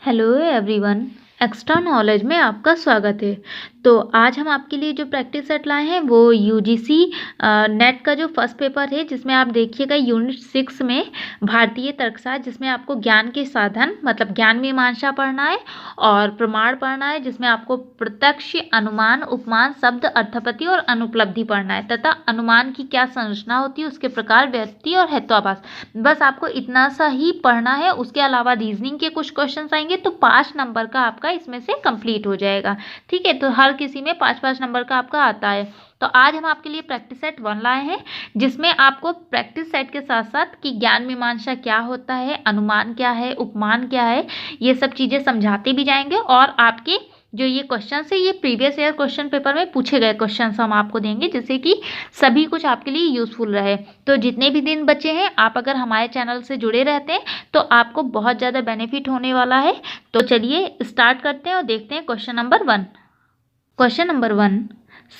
Hello everyone. Extra knowledge में आपका स्वागत है। तो आज हम आपके लिए जो प्रैक्टिस सेट लाए हैं वो यूजीसी नेट का जो फर्स्ट पेपर है, जिसमें आप देखिएगा यूनिट 6 में भारतीय तर्कशास्त्र, जिसमें आपको ज्ञान के साधन मतलब ज्ञान मीमांसा पढ़ना है और प्रमाण पढ़ना है, जिसमें आपको प्रत्यक्ष, अनुमान, उपमान, शब्द, अर्थापत्ति और अनुपलब्धि पढ़ना है तथा अनुमान की क्या संरचना होती है, उसके प्रकार, व्यक्ति और हेत्वाभास। बस आपको इतना सा ही पढ़ना है। उसके अलावा रीजनिंग के कुछ क्वेश्चन आएंगे तो 5 नंबर का आपका इसमें से कंप्लीट हो जाएगा। ठीक है, तो हर किसी में 5-5 नंबर का आपका आता है। तो आज हम आपके लिए प्रैक्टिस सेट 1 लाए हैं, जिसमें आपको प्रैक्टिस सेट के साथ साथ कि ज्ञान मीमांसा क्या होता है, अनुमान क्या है, उपमान क्या है, ये सब चीज़ें समझाते भी जाएंगे। और आपके जो ये क्वेश्चन है ये प्रीवियस ईयर क्वेश्चन पेपर में पूछे गए क्वेश्चन हम आपको देंगे, जिससे कि सभी कुछ आपके लिए यूजफुल रहे। तो जितने भी दिन बचे हैं, आप अगर हमारे चैनल से जुड़े रहते हैं तो आपको बहुत ज़्यादा बेनिफिट होने वाला है। तो चलिए स्टार्ट करते हैं और देखते हैं क्वेश्चन नंबर 1। क्वेश्चन नंबर 1,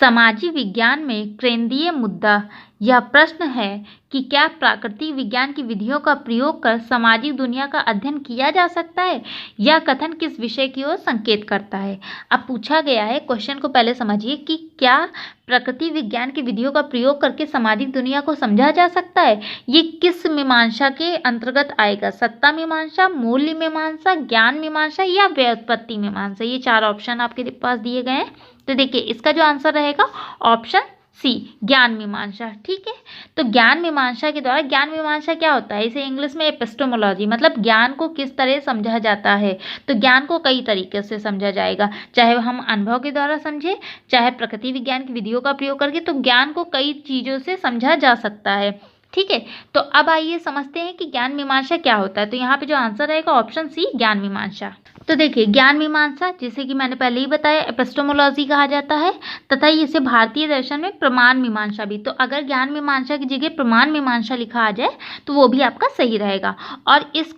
सामाजिक विज्ञान में केंद्रीय मुद्दा यह प्रश्न है कि क्या प्राकृतिक विज्ञान की विधियों का प्रयोग कर सामाजिक दुनिया का अध्ययन किया जा सकता है। यह कथन किस विषय की ओर संकेत करता है। अब पूछा गया है, क्वेश्चन को पहले समझिए कि क्या प्रकृति विज्ञान की विधियों का प्रयोग करके सामाजिक दुनिया को समझा जा सकता है। ये किस मीमांसा के अंतर्गत आएगा, सत्ता मीमांसा, मूल्य मीमांसा, ज्ञान मीमांसा या व्युत्पत्ति मीमांसा। ये 4 ऑप्शन आपके पास दिए गए हैं। तो देखिए इसका जो आंसर रहेगा ऑप्शन सी, ज्ञान मीमांसा। ठीक है, तो ज्ञान मीमांसा के द्वारा, ज्ञान मीमांसा क्या होता है, इसे इंग्लिश में एपिस्टेमोलॉजी, मतलब ज्ञान को किस तरह समझा जाता है। तो ज्ञान को कई तरीके से समझा जाएगा, चाहे हम अनुभव के द्वारा समझे, चाहे प्रकृति विज्ञान की विधियों का प्रयोग करके। तो ज्ञान को कई चीज़ों से समझा जा सकता है। ठीक है, तो अब आइए समझते हैं कि ज्ञान मीमांसा क्या होता है। तो यहाँ पे जो आंसर रहेगा ऑप्शन सी, ज्ञान मीमांसा। तो देखिए ज्ञान मीमांसा, जैसे कि मैंने पहले ही बताया, एपिस्टेमोलॉजी कहा जाता है तथा इसे भारतीय दर्शन में प्रमाण मीमांसा भी। तो अगर ज्ञान मीमांसा की जगह प्रमाण मीमांसा लिखा आ जाए तो वो भी आपका सही रहेगा। और इस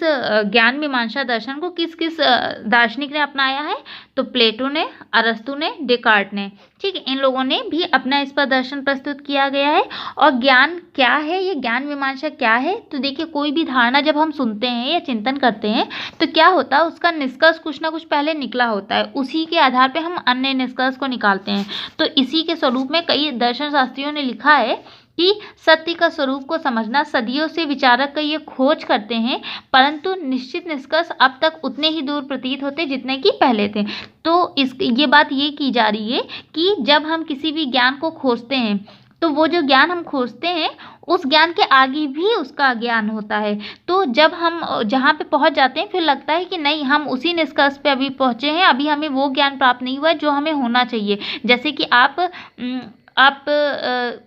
ज्ञान मीमांसा दर्शन को किस किस दार्शनिक ने अपनाया है, तो प्लेटो ने, अरस्तु ने, डेकार्ट ने। ठीक है, इन लोगों ने भी अपना इस पर दर्शन प्रस्तुत किया गया है। और ज्ञान क्या है, ये ज्ञान मीमांसा क्या है, तो देखिए कोई भी धारणा जब हम सुनते हैं या चिंतन करते हैं तो क्या होता है, उसका निष्कर्ष कुछ ना कुछ पहले निकला होता है, उसी के आधार पे हम अन्य निष्कर्ष को निकालते हैं। तो इसी के स्वरूप में कई दर्शन शास्त्रियों ने लिखा है कि सत्य का स्वरूप को समझना सदियों से विचारक का ये खोज करते हैं, परंतु निश्चित निष्कर्ष अब तक उतने ही दूर प्रतीत होते जितने कि पहले थे। तो ये बात ये की जा रही है कि जब हम किसी भी ज्ञान को खोजते हैं तो वो जो ज्ञान हम खोजते हैं उस ज्ञान के आगे भी उसका ज्ञान होता है। तो जब हम जहाँ पे पहुँच जाते हैं फिर लगता है कि नहीं, हम उसी निष्कर्ष पे अभी पहुँचे हैं, अभी हमें वो ज्ञान प्राप्त नहीं हुआ है जो हमें होना चाहिए। जैसे कि आप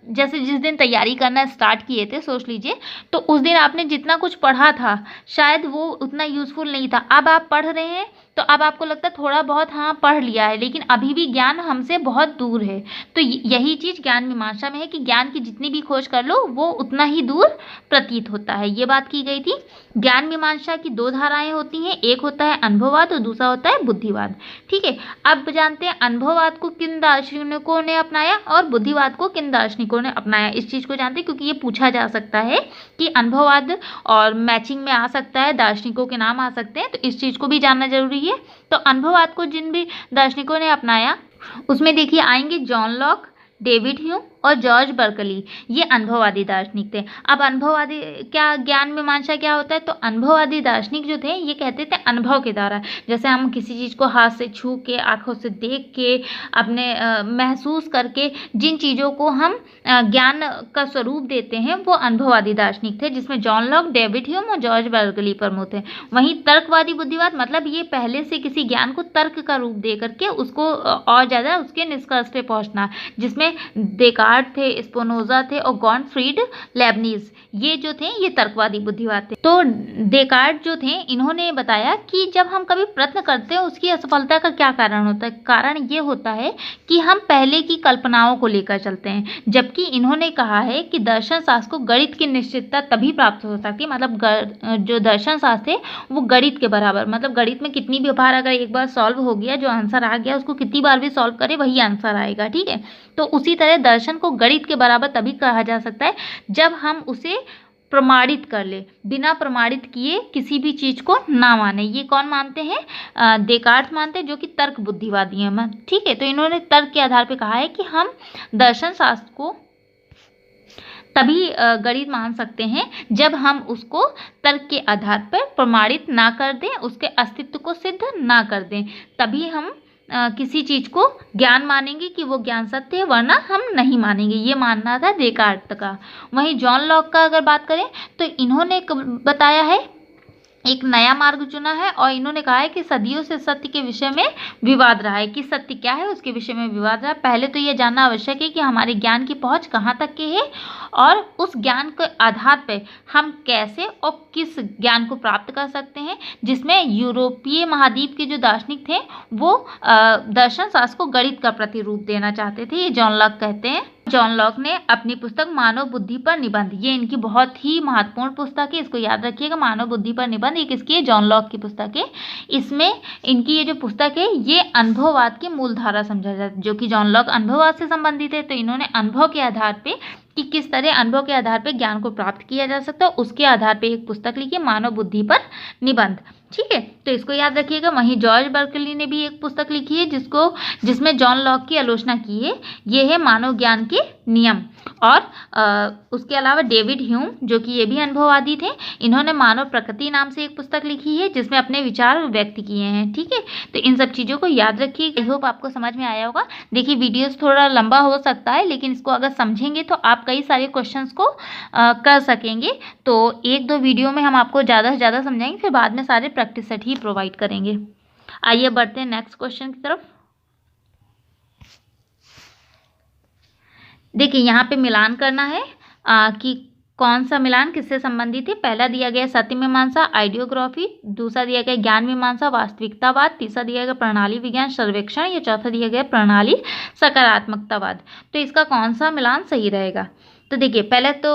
जैसे जिस दिन तैयारी करना स्टार्ट किए थे, सोच लीजिए, तो उस दिन आपने जितना कुछ पढ़ा था शायद वो उतना यूज़फुल नहीं था। अब आप पढ़ रहे हैं तो अब आपको लगता है थोड़ा बहुत हाँ पढ़ लिया है, लेकिन अभी भी ज्ञान हमसे बहुत दूर है। तो यही चीज़ ज्ञान मीमांसा में है कि ज्ञान की जितनी भी खोज कर लो वो उतना ही दूर प्रतीत होता है। ये बात की गई थी। ज्ञान मीमांसा की 2 धाराएं होती हैं, एक होता है अनुभववाद और दूसरा होता है बुद्धिवाद। ठीक है, अब जानते हैं अनुभववाद को किन दार्शनिकों ने अपनाया और बुद्धिवाद को किन दार्शनिकों ने अपनाया। इस चीज़ को जानते हैं क्योंकि ये पूछा जा सकता है कि अनुभववाद और मैचिंग में आ सकता है, दार्शनिकों के नाम आ सकते हैं, तो इस चीज़ को भी जानना जरूरी है। तो अनुभववाद को जिन भी दार्शनिकों ने अपनाया उसमें देखिए आएंगे जॉन लॉक, डेविड ह्यूम और जॉर्ज बर्कली। ये अनुभववादी दार्शनिक थे। अब अनुभववादी क्या, ज्ञान मीमांसा क्या होता है, तो अनुभववादी दार्शनिक जो थे ये कहते थे अनुभव के द्वारा, जैसे हम किसी चीज़ को हाथ से छू के, आंखों से देख के, अपने महसूस करके जिन चीज़ों को हम ज्ञान का स्वरूप देते हैं वो अनुभववादी दार्शनिक थे, जिसमें जॉन लॉक, डेविड ह्यूम और जॉर्ज बर्कली प्रमुख थे। वहीं तर्कवादी बुद्धिवाद, मतलब ये पहले से किसी ज्ञान को तर्क का रूप दे करके उसको और ज़्यादा उसके निष्कर्ष पे पहुँचना, जिसमें डेकार्ट थे, स्पिनोजा थे और गॉटफ्रीड लेबनिज, ये जो थे ये तर्कवादी बुद्धिवाद थे। तो डेकार्ट जो थे इन्होंने बताया कि जब हम कभी प्रश्न करते हैं उसकी असफलता का क्या कारण होता है। कारण ये होता है कि हम पहले की कल्पनाओं को लेकर चलते हैं, जबकि इन्होंने कहा है कि दर्शन शास्त्र को गणित की निश्चितता तभी प्राप्त हो सकती है, मतलब जो दर्शन शास्त्र है वो गणित के बराबर, मतलब गणित में कितनी भी बार अगर एक बार सॉल्व हो गया, जो आंसर आ गया उसको कितनी बार भी सॉल्व करे वही आंसर आएगा। ठीक है, तो उसी तरह दर्शन को गणित के बराबर तभी कहा जा सकता है जब हम उसे प्रमाणित कर ले, बिना प्रमाणित किए किसी भी चीज को ना माने। ये कौन मानते हैं? डेकार्ट मानते हैं, जो कि तर्क बुद्धिवादी हैं। ठीक है, तो इन्होंने तर्क के आधार पर कहा है कि हम दर्शन शास्त्र को तभी गणित मान सकते हैं जब हम उसको तर्क के आधार पर प्रमाणित ना कर दें, उसके अस्तित्व को सिद्ध ना कर दें, तभी हम किसी चीज को ज्ञान मानेंगे कि वो ज्ञान सत्य है, वरना हम नहीं मानेंगे। ये मानना था डेकार्ट का। वहीं जॉन लॉक का अगर बात करें तो इन्होंने बताया है, एक नया मार्ग चुना है, और इन्होंने कहा है कि सदियों से सत्य के विषय में विवाद रहा है, कि सत्य क्या है उसके विषय में विवाद रहा है। पहले तो ये जानना आवश्यक है कि हमारे ज्ञान की पहुंच कहाँ तक की है, और उस ज्ञान के आधार पर हम कैसे और किस ज्ञान को प्राप्त कर सकते हैं, जिसमें यूरोपीय महाद्वीप के जो दार्शनिक थे वो दर्शन शास्त्र को गणित का प्रतिरूप देना चाहते थे। ये जॉन लॉक कहते हैं। जॉन लॉक ने अपनी पुस्तक मानव बुद्धि पर निबंध, ये इनकी बहुत ही महत्वपूर्ण पुस्तक है, इसको याद रखिएगा। मानव बुद्धि पर निबंध ये किसकी है? जॉन लॉक की पुस्तक है। इसमें इनकी ये जो पुस्तक है ये अनुभववाद की मूलधारा समझा जाता है, जो कि जॉन लॉक अनुभववाद से संबंधित है। तो इन्होंने अनुभव के आधार पे कि किस तरह अनुभव के आधार पर ज्ञान को प्राप्त किया जा सकता है, उसके आधार पर एक पुस्तक लिखी, मानव बुद्धि पर निबंध। ठीक है, तो इसको याद रखिएगा। वहीं जॉर्ज बर्कली ने भी एक पुस्तक लिखी है जिसमें जॉन लॉक की आलोचना की है, ये है मानव ज्ञान के नियम। और उसके अलावा डेविड ह्यूम, जो कि ये भी अनुभववादी थे, इन्होंने मानव प्रकृति नाम से एक पुस्तक लिखी है जिसमें अपने विचार व्यक्त किए हैं। ठीक है, तो इन सब चीज़ों को याद रखिएगा। आई होप आपको समझ में आया होगा। देखिए, वीडियोस थोड़ा लंबा हो सकता है, लेकिन इसको अगर समझेंगे तो आप कई सारे क्वेश्चंस को कर सकेंगे। तो एक दो वीडियो में हम आपको ज़्यादा से ज़्यादा समझाएंगे, फिर बाद में सारे प्रैक्टिस सेट ही प्रोवाइड करेंगे। आइए बढ़ते हैं नेक्स्ट क्वेश्चन की तरफ। देखिए, यहाँ पे मिलान करना है कि कौन सा मिलान किससे संबंधित है। पहला दिया गया सत्य मीमांसा आइडियोग्राफी, दूसरा दिया गया ज्ञान मीमांसा वास्तविकतावाद, तीसरा दिया गया प्रणाली विज्ञान सर्वेक्षण, या चौथा दिया गया प्रणाली सकारात्मकतावाद। तो इसका कौन सा मिलान सही रहेगा? तो देखिए, पहले तो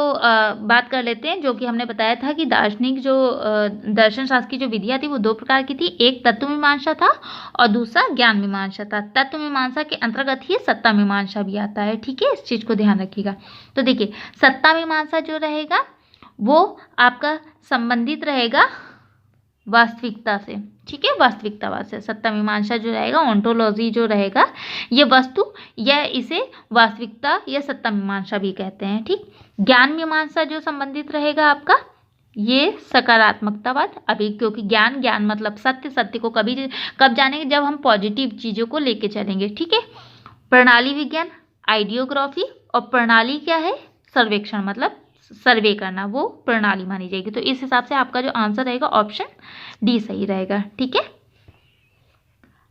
बात कर लेते हैं, जो कि हमने बताया था कि दार्शनिक जो दर्शन शास्त्र की जो विधियाँ थी वो दो प्रकार की थी। एक तत्व मीमांसा था और दूसरा ज्ञान मीमांसा था। तत्व मीमांसा के अंतर्गत ही सत्ता मीमांसा भी आता है। ठीक है, इस चीज़ को ध्यान रखिएगा। तो देखिए, सत्ता मीमांसा जो रहेगा वो आपका संबंधित रहेगा वास्तविकता से। ठीक है, वास्तविकतावाद से। सत्ता मीमांसा जो रहेगा, ओंटोलॉजी जो रहेगा, ये वस्तु या इसे वास्तविकता या सत्ता मीमांसा भी कहते हैं। ठीक, ज्ञान मीमांसा जो संबंधित रहेगा आपका, ये सकारात्मकतावाद। अभी क्योंकि ज्ञान मतलब सत्य, सत्य को कब जानेंगे? जब हम पॉजिटिव चीज़ों को लेके चलेंगे। ठीक है, प्रणाली विज्ञान आइडियोग्राफी, और प्रणाली क्या है? सर्वेक्षण, मतलब सर्वे करना, वो प्रणाली मानी जाएगी। तो इस हिसाब से आपका जो आंसर रहेगा ऑप्शन डी सही रहेगा। ठीक है,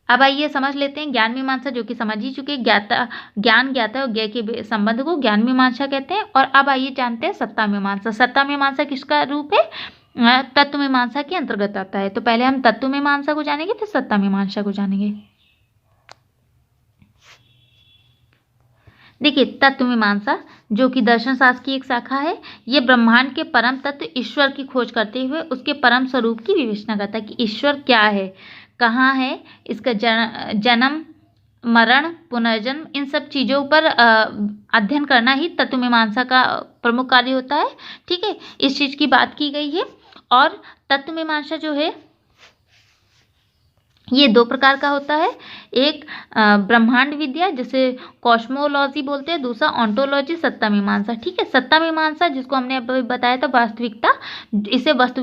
अब आइए समझ लेते हैं ज्ञान मीमांसा, जो कि समझ ही चुके। ज्ञान ज्ञाता और ज्ञ के संबंध को ज्ञान मीमांसा कहते हैं। और अब आइए जानते हैं सत्ता मीमांसा। सत्ता मीमांसा किसका रूप है? तत्व मीमांसा के अंतर्गत आता है। तो पहले हम तत्व मीमांसा को जानेंगे, फिर सत्ता मीमांसा को जानेंगे। देखिए, तत्व मीमांसा जो कि दर्शन शास्त्र की एक शाखा है, ये ब्रह्मांड के परम तत्व ईश्वर की खोज करते हुए उसके परम स्वरूप की विवेचना करता है कि ईश्वर क्या है, कहाँ है, इसका जन्म मरण पुनर्जन्म, इन सब चीज़ों पर अध्ययन करना ही तत्व मीमांसा का प्रमुख कार्य होता है। ठीक है, इस चीज़ की बात की गई है। और तत्व मीमांसा जो है ये दो प्रकार का होता है। एक ब्रह्मांड विद्या जिसे कॉस्मोलॉजी बोलते हैं, दूसरा ऑन्टोलॉजी सत्ता मीमांसा। ठीक है, सत्ता मीमांसा जिसको हमने अभी बताया था वास्तविकता, इसे वस्तु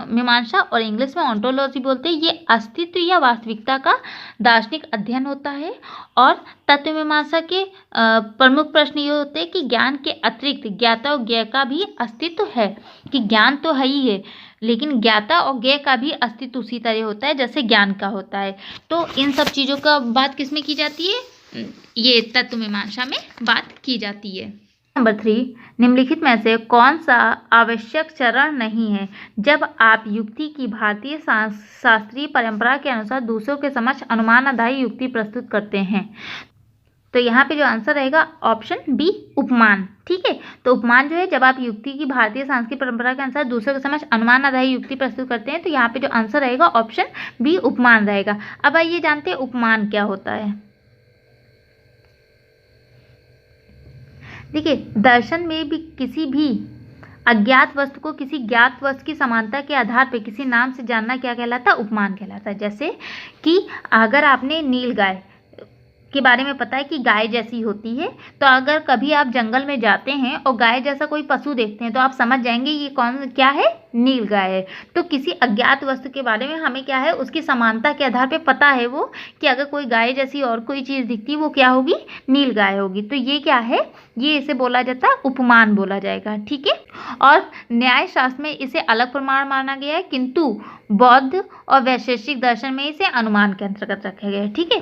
मीमांसा और इंग्लिश में ऑन्टोलॉजी बोलते हैं। ये अस्तित्व या वास्तविकता का दार्शनिक अध्ययन होता है। और तत्व मीमांसा के प्रमुख प्रश्न ये होते हैं कि ज्ञान के अतिरिक्त ज्ञाता और ज्ञ का भी अस्तित्व है, कि ज्ञान तो है ही है लेकिन ज्ञाता और ज्ञ का भी अस्तित्व उसी तरह होता है जैसे ज्ञान का होता है। तो इन सब चीज़ों का बात किस में की जाती है? ये तत्व मीमांसा में बात की जाती है। नंबर 3, निम्नलिखित में से कौन सा आवश्यक चरण नहीं है जब आप युक्ति की भारतीय शास्त्रीय परंपरा के अनुसार दूसरों के समक्ष अनुमान आधारित युक्ति प्रस्तुत करते हैं? तो यहाँ पे जो आंसर रहेगा ऑप्शन बी, उपमान। ठीक है, तो उपमान जो है जब आप युक्ति की भारतीय सांस्कृतिक परंपरा के अनुसार दूसरों के समक्ष अनुमान आधारित युक्ति प्रस्तुत करते हैं, तो यहाँ पे जो आंसर रहेगा ऑप्शन बी, उपमान रहेगा। अब आइए जानते हैं उपमान क्या होता है। देखिए, दर्शन में भी किसी भी अज्ञात वस्तु को किसी ज्ञात वस्तु की समानता के आधार पर किसी नाम से जानना क्या कहलाता है? उपमान कहलाता है। जैसे कि अगर आपने नील गाय के बारे में पता है कि गाय जैसी होती है, तो अगर कभी आप जंगल में जाते हैं और गाय जैसा कोई पशु देखते हैं तो आप समझ जाएंगे ये कौन क्या है? नील गाय है। तो किसी अज्ञात वस्तु के बारे में हमें क्या है? उसकी समानता के आधार पे पता है वो कि अगर कोई गाय जैसी और कोई चीज़ दिखती है वो क्या होगी? नील गाय होगी। तो ये क्या है? ये इसे बोला जाता है उपमान बोला जाएगा। ठीक है। और न्याय शास्त्र में इसे अलग प्रमाण माना गया है, किंतु बौद्ध और वैशेषिक दर्शन में इसे अनुमान के अंतर्गत रखा गया है। ठीक है।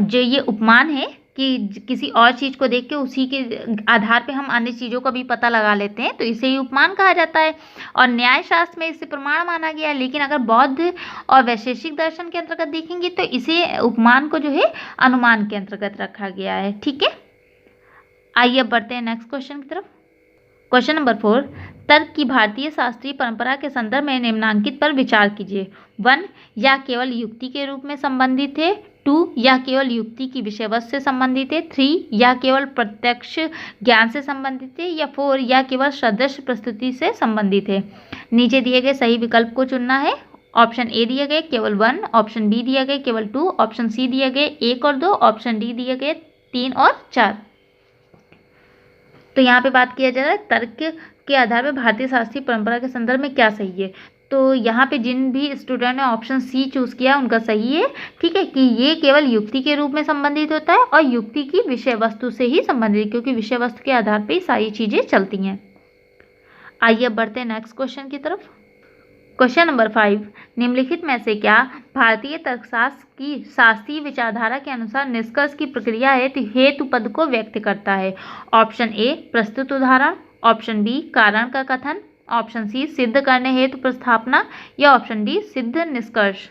जो ये उपमान है कि किसी और चीज़ को देख के उसी के आधार पे हम अन्य चीज़ों का भी पता लगा लेते हैं, तो इसे ही उपमान कहा जाता है। और न्याय शास्त्र में इसे प्रमाण माना गया है, लेकिन अगर बौद्ध और वैशेषिक दर्शन के अंतर्गत देखेंगे तो इसे उपमान को जो है अनुमान के अंतर्गत रखा गया है। ठीक है। आइए अब बढ़ते हैं नेक्स्ट क्वेश्चन की तरफ। क्वेश्चन नंबर 4, तर्क की भारतीय शास्त्रीय परंपरा के संदर्भ में निम्नांकित पर विचार कीजिए। 1, या केवल युक्ति के रूप में संबंधित है। 2, या केवल युक्ति की विषय वस्तु से संबंधित है। 3, या केवल प्रत्यक्ष ज्ञान से संबंधित है। या 4, या केवल सदृश प्रस्तुति से संबंधित है। नीचे दिए गए सही विकल्प को चुनना है। ऑप्शन ए दिए गए केवल 1, ऑप्शन बी दिए गए केवल 2, ऑप्शन सी दिए गए 1 और 2, ऑप्शन डी दिए गए 3 और 4। तो यहाँ पे बात किया जा रहा है तर्क के आधार पर भारतीय शास्त्रीय परंपरा के संदर्भ में क्या सही है। तो यहाँ पे जिन भी स्टूडेंट ने ऑप्शन सी चूज़ किया उनका सही है। ठीक है, कि ये केवल युक्ति के रूप में संबंधित होता है और युक्ति की विषय वस्तु से ही संबंधित, क्योंकि विषय वस्तु के आधार पर ही सारी चीज़ें चलती हैं। आइए अब बढ़ते हैं नेक्स्ट क्वेश्चन की तरफ। क्वेश्चन नंबर 5, निम्नलिखित में से क्या भारतीय तर्कशास्त्र की शास्त्रीय विचारधारा के अनुसार निष्कर्ष की प्रक्रिया हेतु पद को व्यक्त करता है। ऑप्शन ए प्रस्तुत उदाहरण, ऑप्शन बी कारण का कथन, ऑप्शन सी सिद्ध करने हेतु प्रस्थापना, या ऑप्शन डी सिद्ध निष्कर्ष।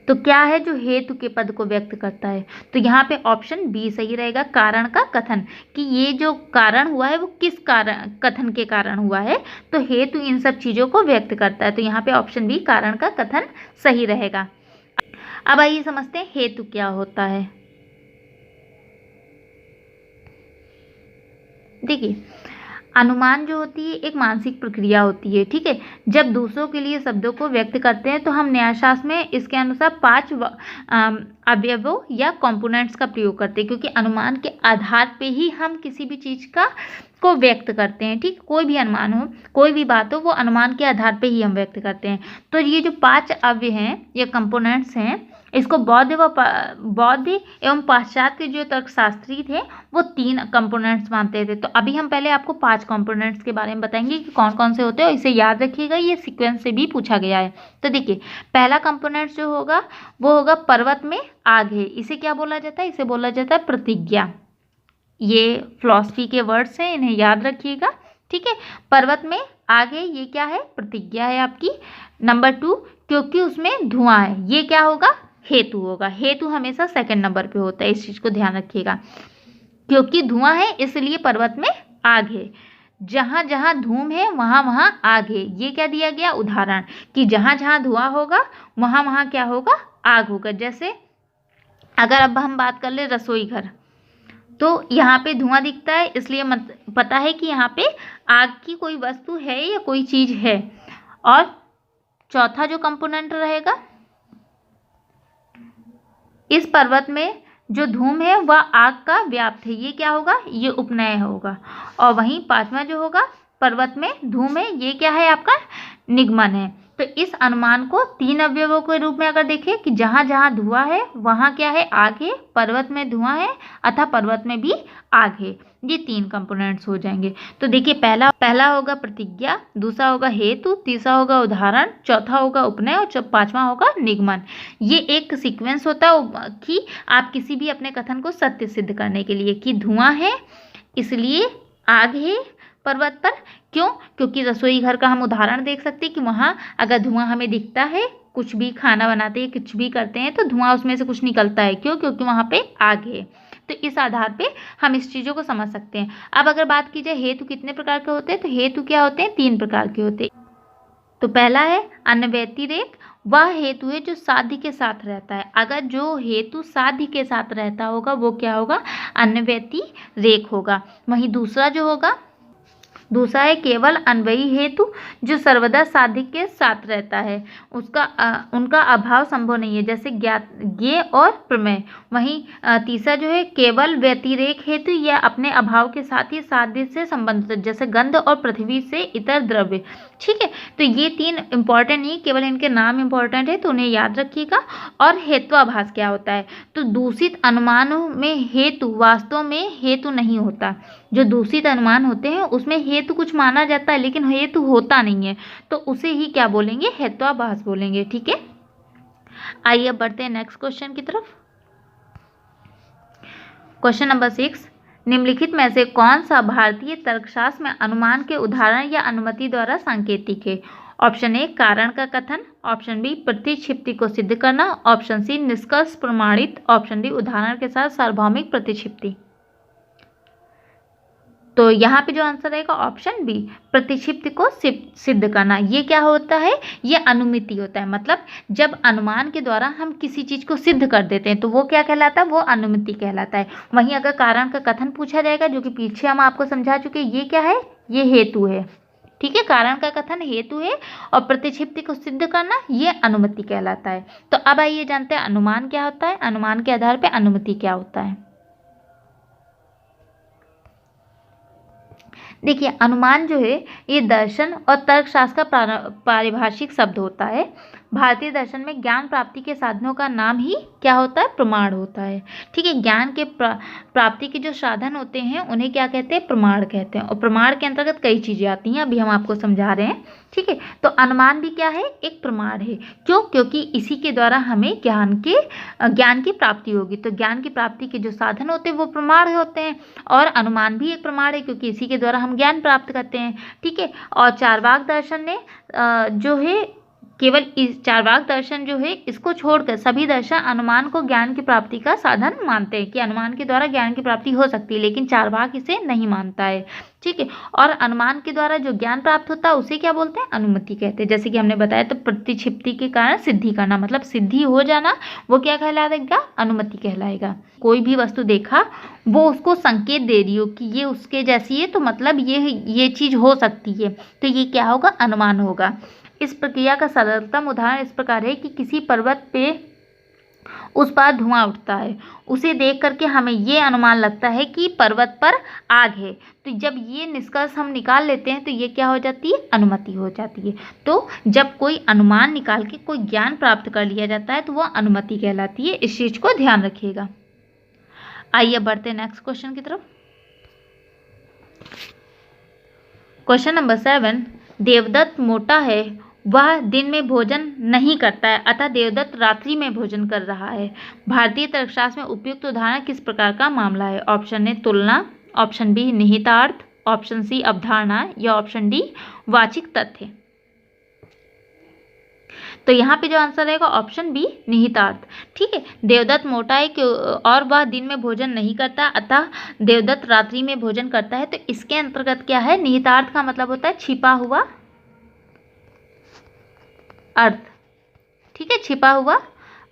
तो क्या है जो हेतु के पद को व्यक्त करता है? तो यहाँ पे ऑप्शन बी सही रहेगा, कारण का कथन, कि ये जो कारण हुआ है वो किस कारण कथन के कारण हुआ है। तो हेतु इन सब चीज़ों को व्यक्त करता है। तो यहाँ पे ऑप्शन बी कारण का कथन सही रहेगा। अब आइए समझते हैं हेतु क्या होता है। देखिए, अनुमान जो होती है एक मानसिक प्रक्रिया होती है। ठीक है, जब दूसरों के लिए शब्दों को व्यक्त करते हैं तो हम न्यायशास्त्र में इसके अनुसार 5 अवयवों या कंपोनेंट्स का प्रयोग करते हैं, क्योंकि अनुमान के आधार पे ही हम किसी भी चीज़ को व्यक्त करते हैं। ठीक, कोई भी अनुमान हो, कोई भी बात हो, वो अनुमान के आधार पे ही हम व्यक्त करते हैं। तो ये जो 5 अवयव हैं या कंपोनेंट्स हैं, इसको बौद्ध एवं पाश्चात्य जो तर्कशास्त्री थे वो 3 कंपोनेंट्स मानते थे। तो अभी हम पहले आपको 5 कंपोनेंट्स के बारे में बताएंगे कि कौन कौन से होते हैं, और इसे याद रखिएगा, ये सीक्वेंस से भी पूछा गया है। तो देखिए, पहला कंपोनेंट्स जो होगा वो होगा पर्वत में आग है। इसे क्या बोला जाता है? इसे बोला जाता है प्रतिज्ञा। ये फिलॉसफी के वर्ड्स हैं, इन्हें याद रखिएगा। ठीक है, पर्वत में आग है, ये क्या है? प्रतिज्ञा है आपकी। नंबर 2, क्योंकि उसमें धुआं है, ये क्या होगा? हेतु होगा। हेतु हमेशा सेकंड नंबर पे होता है, इस चीज़ को ध्यान रखिएगा। क्योंकि धुआं है इसलिए पर्वत में आग है। जहाँ जहाँ धूम है वहाँ वहाँ आग है, ये क्या दिया गया? उदाहरण, कि जहाँ जहाँ धुआं होगा वहाँ वहाँ क्या होगा? आग होगा। जैसे अगर अब हम बात कर ले रसोई घर, तो यहाँ पे धुआं दिखता है इसलिए पता है कि यहाँ पे आग की कोई वस्तु है या कोई चीज़ है। और चौथा जो कंपोनेंट रहेगा, इस पर्वत में जो धूम है वह आग का व्याप्त है, ये क्या होगा? ये उपनय होगा। और वहीं 5वां जो होगा, पर्वत में धूम है, ये क्या है? आपका निगमन है। तो इस अनुमान को 3 अवयवों के रूप में अगर देखें कि जहाँ जहाँ धुआं है वहाँ क्या है? आग है। पर्वत में धुआं है अतः पर्वत में भी आग है। ये 3 कंपोनेंट्स हो जाएंगे। तो देखिए, पहला होगा प्रतिज्ञा, दूसरा होगा हेतु, तीसरा होगा उदाहरण, चौथा होगा उपनय और 5वां होगा निगमन। ये एक सीक्वेंस होता है कि आप किसी भी अपने कथन को सत्य सिद्ध करने के लिए, कि धुआं है इसलिए आग है पर्वत पर। क्यों? क्योंकि रसोई घर का हम उदाहरण देख सकते हैं कि वहाँ अगर धुआं हमें दिखता है, कुछ भी खाना बनाते हैं, कुछ भी करते हैं तो धुआं उसमें से कुछ निकलता है। क्यों? क्योंकि वहाँ पे आग है। तो इस आधार पे हम इस चीज़ों को समझ सकते हैं। अब अगर बात की जाए हेतु कितने प्रकार के होते हैं, तो हेतु क्या होते हैं? 3 प्रकार के होते हैं। तो पहला है अन्यव्यतिरेक, वह हेतु है जो साध्य के साथ रहता है। अगर जो हेतु साध्य के साथ रहता होगा वो क्या होगा? अन्यव्यतिरेक होगा। वहीं दूसरा जो होगा दूसरा है केवल अन्वयी हेतु, जो सर्वदा साध्य के साथ रहता है, उनका अभाव संभव नहीं है, जैसे ज्ञेय और प्रमेय। वहीं तीसरा जो है केवल व्यतिरेक हेतु या अपने अभाव के साथ ही साध्य से संबंधित, जैसे गंध और पृथ्वी से इतर द्रव्य। ठीक है, तो ये 3 इंपॉर्टेंट नहीं, केवल इनके नाम इंपॉर्टेंट है, तो उन्हें याद रखिएगा। और हेत्वाभास क्या होता है? तो दूषित अनुमानों में हेतु वास्तव में हेतु नहीं होता। जो दूषित अनुमान होते हैं उसमें हेतु कुछ माना जाता है लेकिन हेतु होता नहीं है, तो उसे ही क्या बोलेंगे? हेत्वाभास बोलेंगे। ठीक है, आइए अब बढ़ते हैं नेक्स्ट क्वेश्चन की तरफ। क्वेश्चन नंबर 6, निम्नलिखित में से कौन सा भारतीय तर्कशास्त्र में अनुमान के उदाहरण या अनुमति द्वारा सांकेतिक है? ऑप्शन ए कारण का कथन, ऑप्शन बी प्रतिक्षिप्ति को सिद्ध करना, ऑप्शन सी निष्कर्ष प्रमाणित, ऑप्शन डी उदाहरण के साथ सार्वभौमिक प्रतिक्षिप्ति। तो यहाँ पे जो आंसर रहेगा ऑप्शन बी, प्रतिक्षिप्ति को सिद्ध करना। ये क्या होता है? ये अनुमिति होता है, मतलब जब अनुमान के द्वारा हम किसी चीज को सिद्ध कर देते हैं तो वो क्या कहलाता है? वो अनुमिति कहलाता है। वहीं अगर कारण का कथन पूछा जाएगा, जो कि पीछे हम आपको समझा चुके, ये क्या है? ये हेतु है। ठीक है, कारण का कथन हेतु है और प्रतिक्षिप्ति को सिद्ध करना ये अनुमति कहलाता है। तो अब आइए जानते हैं अनुमान क्या होता है, अनुमान के आधार पर अनुमति क्या होता है। देखिए, अनुमान जो है ये दर्शन और तर्कशास्त्र का पारिभाषिक शब्द होता है। भारतीय दर्शन में ज्ञान प्राप्ति के साधनों का नाम ही क्या होता है? प्रमाण होता है। ठीक है, ज्ञान के प्राप्ति के जो साधन होते हैं उन्हें क्या कहते हैं? प्रमाण कहते हैं। और प्रमाण के अंतर्गत कई चीजें आती हैं, अभी हम आपको समझा रहे हैं। ठीक है, तो अनुमान भी क्या है? एक प्रमाण है। क्यों? क्योंकि इसी के द्वारा हमें ज्ञान की प्राप्ति होगी। तो ज्ञान की प्राप्ति के जो साधन होते हैं वो प्रमाण होते हैं, और अनुमान भी एक प्रमाण है क्योंकि इसी के द्वारा हम ज्ञान प्राप्त करते हैं। ठीक है, और चार्वाक दर्शन ने जो है केवल इस चार्वाक दर्शन जो है इसको छोड़कर सभी दर्शन अनुमान को ज्ञान की प्राप्ति का साधन मानते हैं कि अनुमान के द्वारा ज्ञान की प्राप्ति हो सकती है, लेकिन चार्वाक इसे नहीं मानता है। ठीक है, और अनुमान के द्वारा जो ज्ञान प्राप्त होता है उसे क्या बोलते हैं? अनुमिति कहते हैं। जैसे कि हमने बताया, तो प्रतिक्षिप्ति के कारण सिद्धि करना, मतलब सिद्धि हो जाना, वो क्या कहलाएगा? अनुमिति कहलाएगा। कोई भी वस्तु देखा, वो उसको संकेत दे रही हो कि ये उसके जैसी है, तो मतलब ये चीज हो सकती है, तो ये क्या होगा? अनुमान होगा। इस प्रक्रिया का सरलतम उदाहरण इस प्रकार है कि किसी पर्वत पे उस पार धुआं उठता है, उसे देख करके हमें ये अनुमान लगता है कि पर्वत पर आग है। तो जब ये निष्कर्ष हम निकाल लेते हैं तो ये क्या हो जाती है? अनुमति हो जाती है। तो जब कोई अनुमान निकाल के कोई ज्ञान प्राप्त कर लिया जाता है तो वह अनुमति कहलाती है। इस चीज को ध्यान रखिएगा। आइए बढ़ते हैं नेक्स्ट क्वेश्चन की तरफ। क्वेश्चन नंबर 7, देवदत्त मोटा है, वह दिन में भोजन नहीं करता है, अतः देवदत्त रात्रि में भोजन कर रहा है। भारतीय तर्कशास्त्र में उपयुक्त उदाहरण किस प्रकार का मामला है? ऑप्शन ए तुलना, ऑप्शन बी निहितार्थ, ऑप्शन सी अवधारणा, या ऑप्शन डी वाचिक तथ्य। तो यहाँ पे जो आंसर रहेगा ऑप्शन बी निहितार्थ। ठीक है, देवदत्त मोटा है और वह दिन में भोजन नहीं करता, अतः देवदत्त रात्रि में भोजन करता है। तो इसके अंतर्गत क्या है? निहितार्थ का मतलब होता है छिपा हुआ अर्थ। ठीक है, छिपा हुआ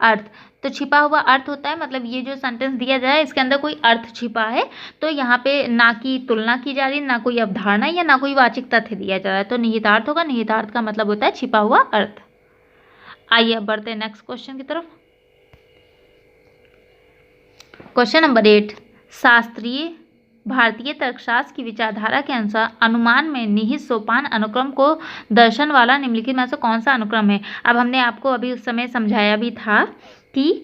अर्थ। तो छिपा हुआ अर्थ होता है, मतलब ये जो सेंटेंस दिया जाए इसके अंदर कोई अर्थ छिपा है, तो यहाँ पे ना की तुलना की जा रही, ना कोई अवधारणा या ना कोई वाचिक तथ्य दिया जा रहा है, तो निहितार्थ होगा। निहितार्थ का मतलब होता है छिपा हुआ अर्थ। आइए अब बढ़ते हैं नेक्स्ट क्वेश्चन की तरफ। क्वेश्चन नंबर 8, शास्त्रीय भारतीय तर्कशास्त्र की विचारधारा के अनुसार अनुमान में निहित सोपान अनुक्रम को दर्शन वाला निम्नलिखित में से कौन सा अनुक्रम है? अब हमने आपको अभी उस समय समझाया भी था कि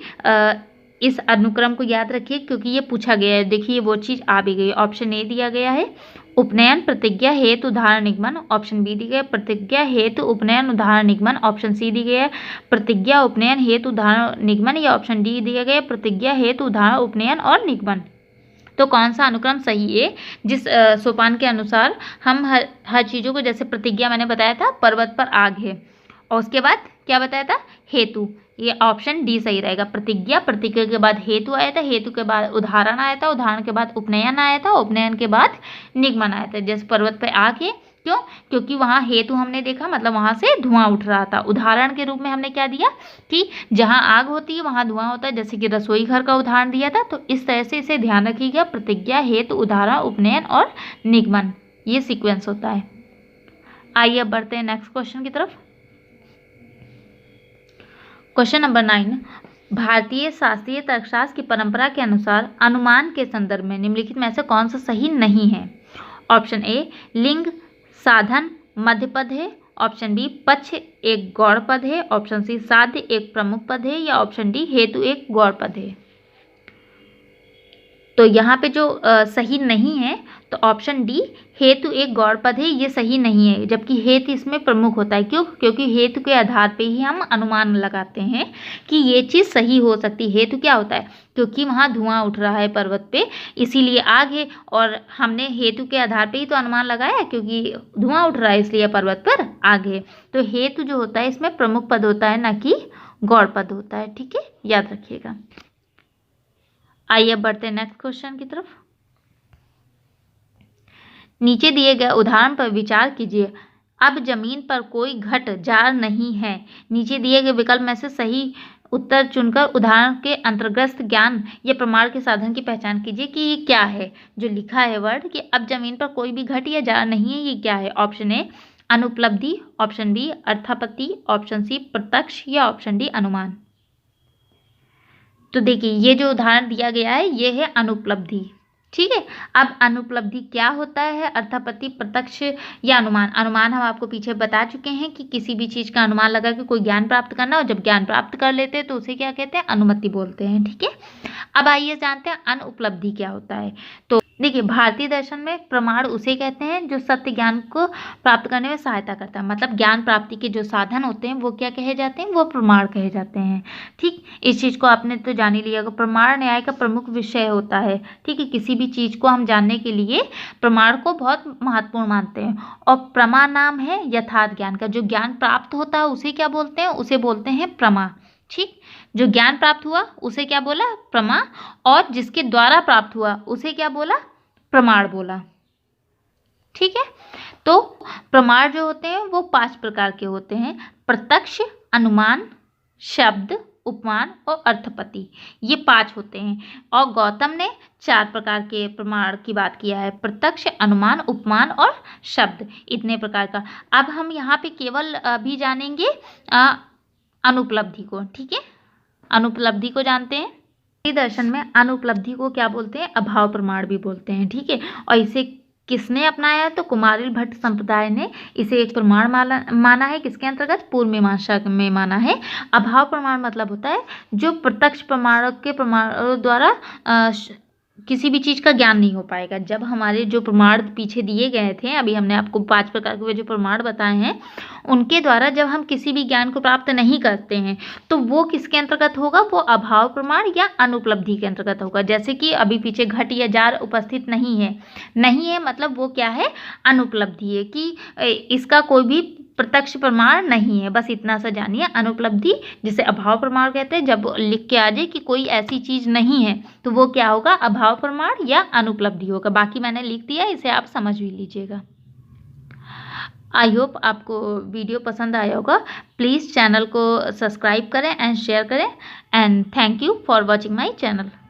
इस अनुक्रम को याद रखिए क्योंकि ये पूछा गया है। देखिए वो चीज़ आ भी गई। ऑप्शन ए दिया गया है उपनयन प्रतिज्ञा हेतु उदाहरण निगमन, ऑप्शन बी दी गया प्रतिज्ञा हेतु उपनयन उदाहरण निगमन, ऑप्शन सी दी गया प्रतिज्ञा उपनयन हेतु उदाहरण निगमन, या ऑप्शन डी दिया गया प्रतिज्ञा हेतु उदाहरण उपनयन और निगमन। तो कौन सा अनुक्रम सही है? जिस सोपान के अनुसार हम हर चीज़ों को, जैसे प्रतिज्ञा मैंने बताया था पर्वत पर आग है, और उसके बाद क्या बताया था? हेतु। ये ऑप्शन डी सही रहेगा। प्रतिज्ञा, प्रतिज्ञा के बाद हेतु आया था, हेतु के बाद उदाहरण आया था, उदाहरण के बाद उपनयन आया था, उपनयन के बाद निगमन आया था। जैसे पर्वत पर आग है, क्यों? क्योंकि वहाँ हेतु हमने देखा, मतलब वहाँ से धुआं उठ रहा था। उदाहरण के रूप में हमने क्या दिया कि जहाँ आग होती है वहाँ धुआं होता है, जैसे कि रसोई घर का उदाहरण दिया था। तो इस तरह से इसे ध्यान रखिएगा, प्रतिज्ञा हेतु उदाहरण उपनयन और निगमन। ये सीक्वेंस होता है। आइए अब बढ़ते हैं नेक्स्ट क्वेश्चन की तरफ। क्वेश्चन नंबर 9, भारतीय शास्त्रीय तर्कशास्त्र की परंपरा के अनुसार अनुमान के संदर्भ में निम्नलिखित में से कौन सा सही नहीं है? ऑप्शन ए, लिंग साधन मध्य पद है। ऑप्शन बी, पक्ष एक गौड़ पद है। ऑप्शन सी, साध्य एक प्रमुख पद है। या ऑप्शन डी, हेतु एक गौड़ पद है। तो यहाँ पे जो सही नहीं है तो ऑप्शन डी, हेतु एक गौड़ पद है, ये सही नहीं है, जबकि हेतु इसमें प्रमुख होता है। क्यों? क्योंकि हेतु के आधार पे ही हम अनुमान लगाते हैं कि ये चीज़ सही हो सकती है। हेतु क्या होता है? क्योंकि वहाँ धुआं उठ रहा है पर्वत पे, इसीलिए आग है, और हमने हेतु के आधार पे ही तो अनुमान लगाया, क्योंकि धुआं उठ रहा है इसलिए पर्वत पर आग है। तो हेतु जो होता है इसमें प्रमुख पद होता है, ना कि गौड़ पद होता है। ठीक है, याद रखिएगा। आइए अब बढ़ते हैं नेक्स्ट क्वेश्चन की तरफ। नीचे दिए गए उदाहरण पर विचार कीजिए। अब जमीन पर कोई घट जार नहीं है। नीचे दिए गए विकल्प में से सही उत्तर चुनकर उदाहरण के अंतर्गत ज्ञान या प्रमाण के साधन की पहचान कीजिए कि ये क्या है। जो लिखा है वर्ड कि अब जमीन पर कोई भी घट या जार नहीं है, ये क्या है? ऑप्शन ए, अनुपलब्धि। ऑप्शन बी, अर्थापत्ति। ऑप्शन सी, प्रत्यक्ष। या ऑप्शन डी, अनुमान। तो देखिए, ये जो उदाहरण दिया गया है ये है अनुपलब्धि। ठीक है, अब अनुपलब्धि क्या होता है? अर्थापत्ति, प्रत्यक्ष या अनुमान। अनुमान हम आपको पीछे बता चुके हैं कि किसी भी चीज़ का अनुमान लगा के कोई ज्ञान प्राप्त करना, और जब ज्ञान प्राप्त कर लेते हैं तो उसे क्या कहते हैं? अनुमति बोलते हैं। ठीक है, अब आइए जानते हैं अनुपलब्धि क्या होता है। तो देखिए, भारतीय दर्शन में प्रमाण उसे कहते हैं जो सत्य ज्ञान को प्राप्त करने में सहायता करता है। मतलब ज्ञान प्राप्ति के जो साधन होते हैं वो क्या कहे जाते हैं? वो प्रमाण कहे जाते हैं। ठीक, इस चीज़ को आपने तो जान ही लिया। प्रमाण न्याय का प्रमुख विषय होता है। ठीक है, किसी भी चीज़ को हम जानने के लिए प्रमाण को बहुत महत्वपूर्ण मानते हैं। और प्रमा नाम है यथार्थ ज्ञान का। जो ज्ञान प्राप्त होता है उसे क्या बोलते हैं? उसे बोलते हैं प्रमा। ठीक, जो ज्ञान प्राप्त हुआ उसे क्या बोला? प्रमा। और जिसके द्वारा प्राप्त हुआ उसे क्या बोला? प्रमाण बोला। ठीक है, तो प्रमाण जो होते हैं वो 5 प्रकार के होते हैं: प्रत्यक्ष, अनुमान, शब्द, उपमान और अर्थपत्ति। ये 5 होते हैं। और गौतम ने 4 प्रकार के प्रमाण की बात किया है: प्रत्यक्ष, अनुमान, उपमान और शब्द। इतने प्रकार का। अब हम यहाँ पे केवल अभी जानेंगे अनुपलब्धि को। ठीक है, अनुपलब्धि को जानते हैं। दर्शन में अनुपलब्धि को क्या बोलते हैं? अभाव प्रमाण भी बोलते हैं। ठीक है, और इसे किसने अपनाया? तो कुमारिल भट्ट संप्रदाय ने इसे एक प्रमाण माना है। किसके अंतर्गत? पूर्व मीमांसा में माना है। अभाव प्रमाण मतलब होता है जो प्रत्यक्ष प्रमाण के प्रमाण द्वारा किसी भी चीज़ का ज्ञान नहीं हो पाएगा। जब हमारे जो प्रमाण पीछे दिए गए थे, अभी हमने आपको 5 प्रकार के जो प्रमाण बताए हैं, उनके द्वारा जब हम किसी भी ज्ञान को प्राप्त नहीं करते हैं तो वो किसके अंतर्गत होगा? वो अभाव प्रमाण या अनुपलब्धि के अंतर्गत होगा। जैसे कि अभी पीछे घट या जार उपस्थित नहीं है मतलब वो क्या है? अनुपलब्धि है, कि इसका कोई भी प्रत्यक्ष प्रमाण नहीं है। बस इतना सा जानिए। अनुपलब्धि जिसे अभाव प्रमाण कहते हैं, जब लिख के आ जाए कि कोई ऐसी चीज़ नहीं है तो वो क्या होगा? अभाव प्रमाण या अनुपलब्धि होगा। बाकी मैंने लिख दिया, इसे आप समझ भी लीजिएगा। आई होप आपको वीडियो पसंद आया होगा। प्लीज़ चैनल को सब्सक्राइब करें एंड शेयर करें। And thank you for watching my channel.